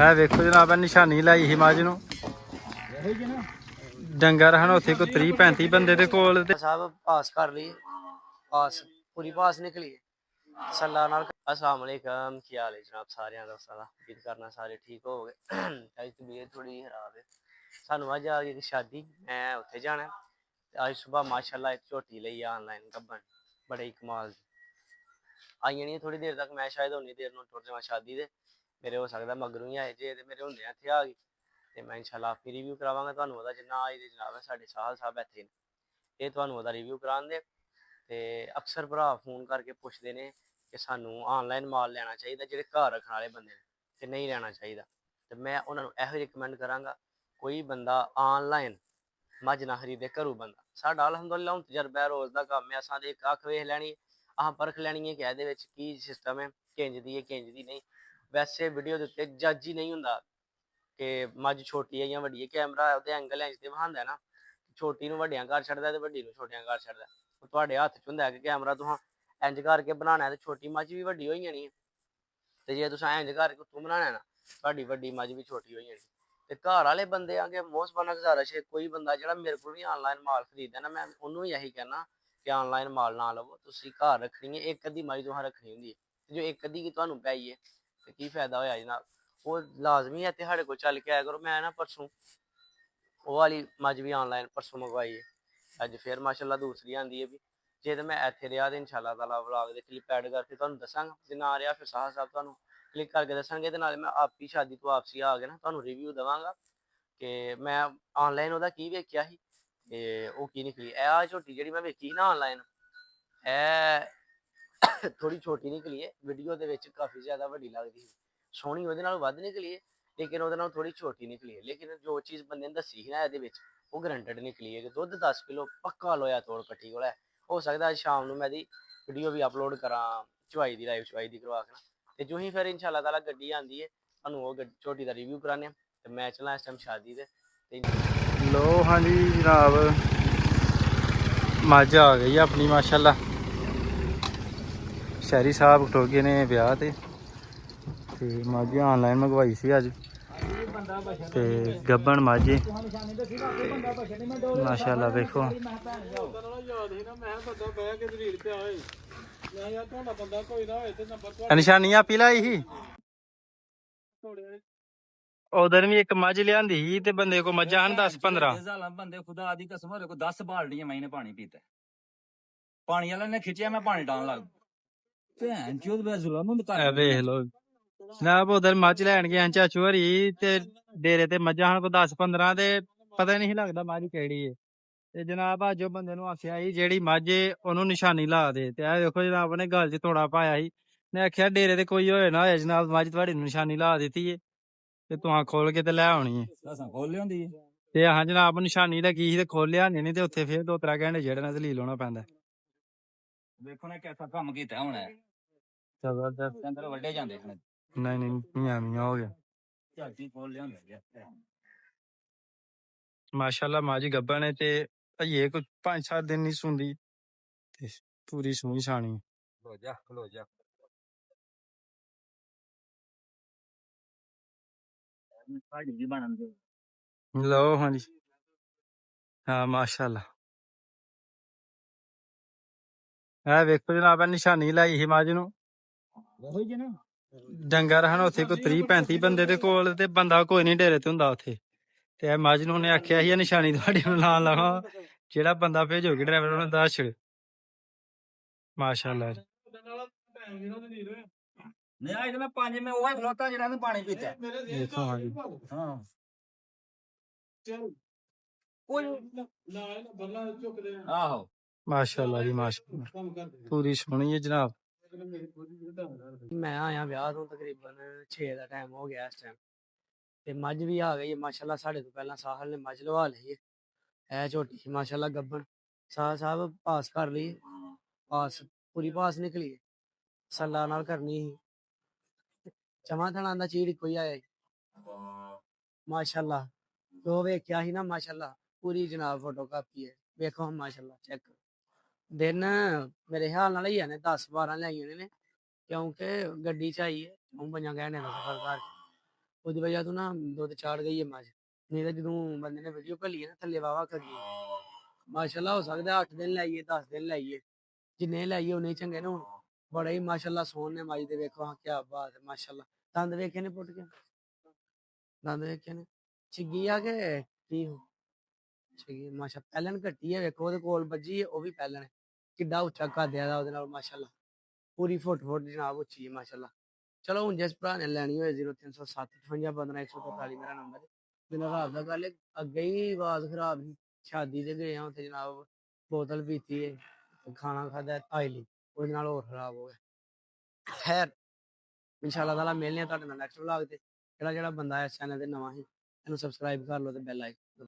है वेखो जनाब निशानी लाई ही मज नूं डंगर हैं उत्थे कोई 30-35 बंदे दे कोल ते साहब पास कर ली पास पूरी पास निकली सल्ला नाल अस्सलाम वालेकुम की हाल है जनाब सारे दोस्तों का उम्मीद करना सारे ठीक हो गए अज तबीयत थोड़ी खराब है सानू अज आ गई शादी मैं उत्थे जाना अज सुबह माशाल्लाह एक झोटी लई ऑनलाइन गब्बन बड़े ही कमाल आई जानी थोड़ी देर तक मैं शायद उन्नी देर टुर जावां शादी दे मेरे हो सकता मगरों ही आए जे मेरे होंदे इत्थे आ गई ते मैं इंशाल्लाह आपकी रिव्यू करावांगा तुहानू ओहदा जिन्ना अज दे जनाब है साडे साहल साहब इत्थे ने ਇਹ ਤੁਹਾਨੂੰ ਉਹਦਾ ਰਿਵਿਊ ਕਰਾਉਂਦੇ ਤੇ ਅਕਸਰ ਭਰਾ ਫੋਨ ਕਰਕੇ ਪੁੱਛਦੇ ਨੇ ਕਿ ਸਾਨੂੰ ਆਨਲਾਈਨ ਮਾਲ ਲੈਣਾ ਚਾਹੀਦਾ ਜਿਹੜੇ ਘਰ ਰੱਖਣ ਵਾਲੇ ਬੰਦੇ ਨੇ ਤੇ ਨਹੀਂ ਲੈਣਾ ਚਾਹੀਦਾ ਤੇ ਮੈਂ ਉਹਨਾਂ ਨੂੰ ਇਹੋ ਰਿਕਮੈਂਡ ਕਰਾਂਗਾ ਕੋਈ ਬੰਦਾ ਆਨਲਾਈਨ ਮੱਝ ਨਾ ਖਰੀਦੇ ਘਰੋਂ ਬੰਦਾ ਸਾਡਾ ਅਲਹਮਦੁਲਿਲਾ ਹੁਣ ਤਜਰਬਾ ਹੈ ਰੋਜ਼ ਦਾ ਕੰਮ ਹੈ ਅਸਾਂ ਦੇ ਇੱਕ ਅੱਖ ਵੇਖ ਲੈਣੀ ਆਹ ਪਰਖ ਲੈਣੀ ਹੈ ਕਿ ਇਹਦੇ ਵਿੱਚ ਕੀ ਸਿਸਟਮ ਹੈ ਕਿੰਜ ਦੀ ਹੈ ਕਿੰਜ ਦੀ ਨਹੀਂ ਵੈਸੇ ਵੀਡੀਓ ਦੇ ਉੱਤੇ ਜੱਜ ਹੀ ਨਹੀਂ ਹੁੰਦਾ ਕਿ ਮੱਝ ਛੋਟੀ ਹੈ ਜਾਂ ਵੱਡੀ ਹੈ ਕੈਮਰਾ ਉਹਦੇ ਐਂਗਲ ਇੰਜ ਤੇ ਵਿਖਾਉਂਦਾ ਨਾ ਛੋਟੀ ਨੂੰ ਵੱਡਿਆਂ ਕਰ ਛੱਡਦਾ ਤੇ ਵੱਡੀ ਨੂੰ ਛੋਟਿਆਂ ਕਰ ਛੱਡਦਾ ਉਹ ਤੁਹਾਡੇ ਹੱਥ 'ਚ ਹੁੰਦਾ ਕਿ ਕੈਮਰਾ ਤੁਸੀਂ ਇੰਜ ਕਰਕੇ ਬਣਾਉਣਾ ਤੇ ਛੋਟੀ ਮੱਝ ਵੀ ਵੱਡੀ ਹੋਈ ਜਾਣੀ ਤੇ ਜੇ ਤੁਸੀਂ ਇੰਜ ਕਰਕੇ ਤੂੰ ਬਣਾਉਣਾ ਨਾ ਤੁਹਾਡੀ ਵੱਡੀ ਮੱਝ ਵੀ ਛੋਟੀ ਹੋਈ ਜਾਣੀ ਤੇ ਘਰ ਵਾਲੇ ਬੰਦੇ ਆਗੇ ਮੋਸਟਬਨ ਗੁਜ਼ਾਰਿਸ਼ ਹੈ ਕੋਈ ਬੰਦਾ ਜਿਹੜਾ ਮੇਰੇ ਕੋਲ ਵੀ ਆਨਲਾਈਨ ਮਾਲ ਖਰੀਦਦਾ ਨਾ ਮੈਂ ਉਹਨੂੰ ਵੀ ਇਹੀ ਕਹਿਣਾ ਕਿ ਆਨਲਾਈਨ ਮਾਲ ਨਾ ਲਵੋ ਤੁਸੀਂ ਘਰ ਰੱਖਣੀ ਹੈ ਇੱਕ ਅੱਧੀ ਮੱਝ ਤੁਸੀਂ ਰੱਖਣੀ ਹੁੰਦੀ ਹੈ ਤੇ ਜੋ ਇੱਕ ਅੱਧੀ ਕੀ ਤੁਹਾਨੂੰ ਪਈ ਹੈ ਤੇ ਕੀ ਫਾਇਦਾ ਹੋਇਆ ਜਨਾਬ ਉਹ ਲਾਜ਼ਮੀ ਹੈ ਤੇ ਸਾਡੇ ਕੋਲ ਚੱਲ ਕੇ ਆਇਆ ਕਰੋ ਮੈਂ ਨਾ ਪਰਸੋਂ ਉਹ ਵਾਲੀ ਮੱਝ ਵੀ ਆਨਲਾਈਨ ਪਰਸੋਂ ਮੰਗਵਾਈ ਹੈ ਅੱਜ ਫਿਰ ਮਾਸ਼ਾਅੱਲਾ ਦੂਸਰੀ ਆਂਦੀ ਹੈ ਵੀ ਜੇ ਤਾਂ ਮੈਂ ਇੱਥੇ ਰਿਹਾ ਤੇ ਇਨਸ਼ਾਅੱਲਾ ਤਾਲਾ ਵਲੌਗ ਦੇ ਕਲਿੱਪ ਐਡ ਕਰਕੇ ਤੁਹਾਨੂੰ ਦੱਸਾਂਗਾ ਜੇ ਨਾ ਰਿਹਾ ਫਿਰ ਸਾਹ ਸਾਹਿਬ ਤੁਹਾਨੂੰ ਕਲਿੱਕ ਕਰਕੇ ਦੱਸਾਂਗੇ ਤੇ ਨਾਲੇ ਮੈਂ ਆਪੀ ਸ਼ਾਦੀ ਤੋਂ ਵਾਪਸੀ ਆ ਕੇ ਨਾ ਤੁਹਾਨੂੰ ਰਿਵਿਊ ਦੇਵਾਂਗਾ ਕਿ ਮੈਂ ਆਨਲਾਈਨ ਉਹਦਾ ਕੀ ਵੇਖਿਆ ਸੀ ਤੇ ਉਹ ਕੀ ਨਿਕਲੀ ਇਹ ਝੋਟੀ ਜਿਹੜੀ ਮੈਂ ਵੇਖੀ ਨਾ ਆਨਲਾਈਨ ਇਹ ਥੋੜੀ ਛੋਟੀ ਨਿਕਲੀ ਹੈ ਵੀਡੀਓ ਦੇ ਵਿੱਚ ਕਾਫੀ ਜ਼ਿਆਦਾ ਵੱਡੀ ਲੱਗਦੀ ਸੀ ਸੋਹਣੀ ਉਹਦੇ ਨਾਲ ਵੱਧ ਨਿਕਲੀ ਹੈ ਲੇਕਿਨ ਉਹਦੇ ਨਾਲ ਥੋੜੀ ਛੋਟੀ ਨਿਕਲੀ ਹੈ ਲੇਕਿਨ ਜੋ ਚੀਜ਼ ਬੰਦੇ ਨੇ ਦੱਸੀ ਸੀ ਨਾ ਇਹਦੇ ਵਿੱਚ ਉਹ ਗਰੰਟਡ ਨਿਕਲੀ ਹੈ ਕਿ ਦੁੱਧ 10 ਕਿਲੋ ਪੱਕਾ ਲੋਇਆ ਤੋੜ ਕੱਟੀ ਕੋਲ ਹੈ ਹੋ ਸਕਦਾ ਅੱਜ ਸ਼ਾਮ ਨੂੰ ਮੈਂ ਇਹਦੀ ਵੀਡੀਓ ਵੀ ਅਪਲੋਡ ਕਰਾਂ ਚੁਆਈ ਦੀ ਲਾਈਵ ਚੁਆਈ ਦੀ ਕਰਵਾ ਕੇ ਤੇ ਜੋ ਹੀ ਫਿਰ ਇਨਸ਼ਾਅੱਲਾ ਤਾਲਾ ਗੱਡੀ ਆਂਦੀ ਹੈ ਤੁਹਾਨੂੰ ਉਹ ਝੋਟੀ ਦਾ ਰਿਵਿਊ ਕਰਾਣੇ ਤੇ ਮੈਂ ਚਲਾਂ ਇਸ ਟਾਈਮ ਸ਼ਾਦੀ ਦੇ लो हाँ जी जनाब मज आ गई अपनी माशाल्लाह शहरी साहब टोगे ने ब्याह ते मझ ऑनलाइन मंगवाई सी अज ते गब्बन मझ माशाल्लाह देखो निशानी आपी लाई ही उधर भी एक मझ लियांदी ही ते बंदे को मझां हन 10-15 बंदे खुदा दी कसम होरे को 10 बाल्टियां मैंने पानी पीता पानी वाला ने खिंचिया मैं पानी डालने लग भैन चोद बे जुल्म कर वेख लो जनाब उधर मझ लैन गए चाचू हरी ते डेरे ते मझां हन को 10-15 ते पता नहीं लगदा मझ केड़ी है ते जनाब अज ओ बंदे नूं आखिया ही जेहड़ी मझ ओनू निशानी ला दे ते आ देखो जनाब ने गल च तोड़ा पाया ही ने आखिया डेरे ते कोई होए ना होए जनाब मझ तुहाडी निशानी ला दित्ती है ते तुहां खोल के ते लै आउणी है असां खोल लियांदी ते हाँ जनाब निशानी लगी ही ते खोलिया नहीं ते उत्थे फिर 2-3 घंटे जेड़ना ते लील होना पैंदा देखो ने कैसा काम कीता हुण जबरदस्त अंदर वड्डे जांदे नहीं मियां मियां हो गया झांकी खोल लियांदा माशाल्लाह माजी गब्बा ने ते ये कुछ 5-7 दिन नहीं सुनदी ते पूरी सूही छानी खलो जा लो हाँ जी हाँ माशाल्लाह है वेखो जनाब निशानी लाई ही मझ नूं डंगर हैं उत्थे कोई 30-35 बंदे दे कोल ते बंदा कोई नहीं डेरे ते हुंदा उत्थे ते मझ नूं उन्हें आख्या ही निशानी तुहाडी नूं ला लवां जेड़ा बंदा भेजोगे ड्राइवर उन्हें दस छड़ माशाल्लाह नहीं आज मैं 5 में ओए खलोता जेड़ा ने पानी पीता देखो हाँ जी हां आहो माशाल्लाह जी माशाल्लाह पूरी सोहनी है जनाब मैं आया ਵਿਆਹ ਤੋਂ ਤਕਰੀਬਨ 6 ਦਾ ਟਾਈਮ ਹੋ ਗਿਆ ਇਸ ਟਾਈਮ ਤੇ ਮੱਝ ਵੀ ਆ ਗਈ ਹੈ ਮਾਸ਼ਾਅੱਲਾ ਸਾਡੇ ਤੋਂ ਪਹਿਲਾਂ ਸਾਹਿਲ ਨੇ ਮੱਝ ਲਵਾ ਲਈ ਹੈ ਇਹ ਝੋਟੀ ਸੀ ਮਾਸ਼ਾਅੱਲਾ ਗੱਬਣ ਸਾਹ ਸਾਹਿਬ ਪਾਸ ਕਰ ਲਈ ਪਾਸ ਪੂਰੀ ਪਾਸ ਨਿਕਲੀ ਹੈ ਸੱਲਾ ਨਾਲ ਕਰਨੀ ਸੀ ਚਵਾਂ ਥਣਾ ਦਾ ਚੀੜ ਕੋਈ ਆਇਆ ਮਾਸ਼ਾਅੱਲਾ ਜੋ ਵੇਖਿਆ ਸੀ ਨਾ ਮਾਸ਼ਾਅੱਲਾ ਪੂਰੀ ਜਨਾਬ ਫੋਟੋ ਕਾਪੀ ਹੈ ਵੇਖੋ ਮਾਸ਼ਾਅੱਲਾ ਚੈੱਕ ਦਿਨ ਮੇਰੇ ਖਿਆਲ ਨਾਲ ਹੀ ਨੇ 10-12 ਲਿਆਈਆਂ ਨੇ ਕਿਉਂਕਿ ਗੱਡੀ ਚ ਆਈ ਹੈ 5 ਘੰਟੇ ਦਾ ਸਫ਼ਰ ਕਰਕੇ ਉਹਦੀ ਵਜ੍ਹਾ ਤੋਂ ਨਾ ਦੁੱਧ ਚਾੜ ਗਈ ਹੈ ਮੱਝ। ਨਹੀਂ ਤਾਂ ਜਦੋਂ ਬੰਦੇ ਨੇ ਵੀਡੀਓ ਘੱਲੀ ਹੈ ਨਾ ਥੱਲੇ ਵਾਵਾ ਕਰੀ ਮਾਸ਼ਾਅੱਲਾ ਹੋ ਸਕਦਾ 8 ਦਿਨ ਲਾਈਏ 10 ਦਿਨ ਲਾਈਏ, ਜਿੰਨੇ ਲਾਈਏ ਉਨੇ ਹੀ ਚੰਗੇ ਨੇ। ਹੁਣ ਬੜਾ ਹੀ ਮਾਸ਼ਾਅੱਲਾ ਸੋਹਣ ਨੇ ਮੱਝ ਦੇ, ਵੇਖੋ ਹਾਂ ਕਿਆ ਬਾਤ ਹੈ ਮਾਸ਼ਾਅੱਲਾ। ਦੰਦ ਵੇਖੇ ਨੇ ਪੁੱਟ ਕੇ, ਦੰਦ ਵੇਖੇ ਨੇ ਛਿੱਗੀ ਆ ਕੇ ਕੀ ਹੋ ਛਿੱਗੀ ਮਾਸ਼ਾ ਪਹਿਲਣ ਘੱਟੀ ਹੈ, ਵੇਖੋ ਉਹਦੇ ਕੋਲ ਵੱਜੀ ਹੈ ਉਹ ਵੀ ਪਹਿਲਣ ਹੈ। ਕਿੱਡਾ ਉੱਚਾ ਕੱਦਿਆ ਦਾ ਉਹਦੇ ਨਾਲ ਮਾਸ਼ਾਅੱਲਾ, ਪੂਰੀ ਫੁੱਟ ਜਨਾਬ ਉੱਚੀ ਹੈ ਮਾਸ਼ਾਅੱਲਾ। ਚਲੋ ਹੁਣ ਜਿਸ ਭਰਾ ਨੇ ਲੈਣੀ ਹੋਏ 0307 58 15 143 ਮੇਰਾ ਨੰਬਰ ਹੈ। ਬਿਨਾਂ ਰਾਤ ਦਾ ਗੱਲ ਹੈ, ਅੱਗੇ ਹੀ ਆਵਾਜ਼ ਖਰਾਬ ਸੀ, ਸ਼ਾਦੀ ਤੇ ਗਏ ਆ ਉੱਥੇ ਜਨਾਬ, ਬੋਤਲ ਪੀਤੀ ਹੈ ਤੇ ਖਾਣਾ ਖਾਦਾ ਆਇਲੀ, ਉਹਦੇ ਨਾਲ ਹੋਰ ਖਰਾਬ ਹੋ ਗਿਆ। ਖੈਰ ਇਨਸ਼ਾਅੱਲਾ ਤਾਲਾ ਮਿਲਨੇ ਆ ਤੁਹਾਡੇ ਨਾਲ ਨੈਕਸਟ ਵਲੌਗ ਤੇ। ਜਿਹੜਾ ਬੰਦਾ ਇਸ ਚੈਨਲ ਤੇ ਨਵਾਂ ਹੈ ਇਹਨੂੰ ਸਬਸਕ੍ਰਾਈਬ ਕਰ ਲਓ ਤੇ ਬੈਲ ਆਈਕਨ